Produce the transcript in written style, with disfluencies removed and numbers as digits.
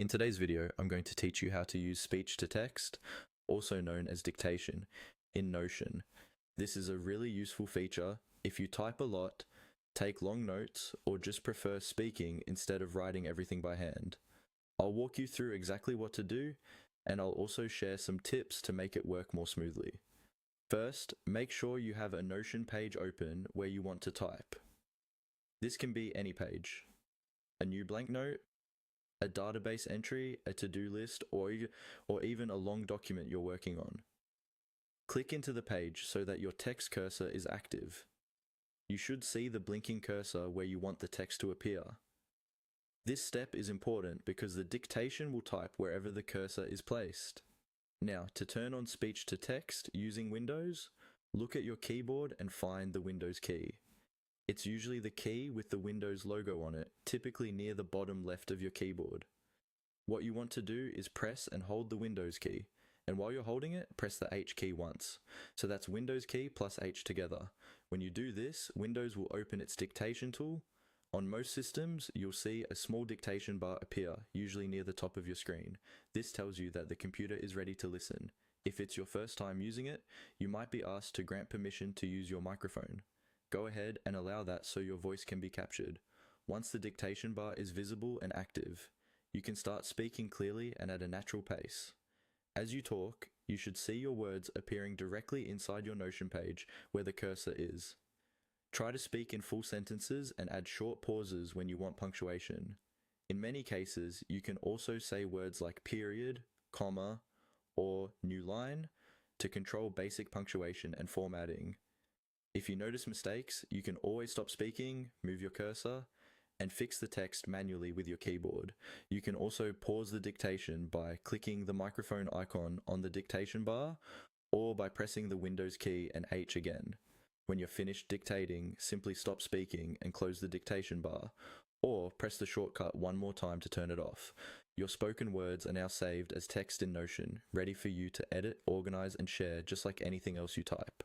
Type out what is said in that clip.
In today's video, I'm going to teach you how to use speech to text, also known as dictation, in Notion. This is a really useful feature if you type a lot, take long notes, or just prefer speaking instead of writing everything by hand. I'll walk you through exactly what to do, and I'll also share some tips to make it work more smoothly. First, make sure you have a Notion page open where you want to type. This can be any page. A new blank note, a database entry, a to-do list, or even a long document you're working on. Click into the page so that your text cursor is active. You should see the blinking cursor where you want the text to appear. This step is important because the dictation will type wherever the cursor is placed. Now, to turn on speech to text using Windows, look at your keyboard and find the Windows key. It's usually the key with the Windows logo on it, typically near the bottom left of your keyboard. What you want to do is press and hold the Windows key, and while you're holding it, press the H key once. So that's Windows key plus H together. When you do this, Windows will open its dictation tool. On most systems, you'll see a small dictation bar appear, usually near the top of your screen. This tells you that the computer is ready to listen. If it's your first time using it, you might be asked to grant permission to use your microphone. Go ahead and allow that so your voice can be captured. Once the dictation bar is visible and active, you can start speaking clearly and at a natural pace. As you talk, you should see your words appearing directly inside your Notion page where the cursor is. Try to speak in full sentences and add short pauses when you want punctuation. In many cases, you can also say words like period, comma, or new line to control basic punctuation and formatting. If you notice mistakes, you can always stop speaking, move your cursor, and fix the text manually with your keyboard. You can also pause the dictation by clicking the microphone icon on the dictation bar, or by pressing the Windows key and H again. When you're finished dictating, simply stop speaking and close the dictation bar, or press the shortcut one more time to turn it off. Your spoken words are now saved as text in Notion, ready for you to edit, organize, and share just like anything else you type.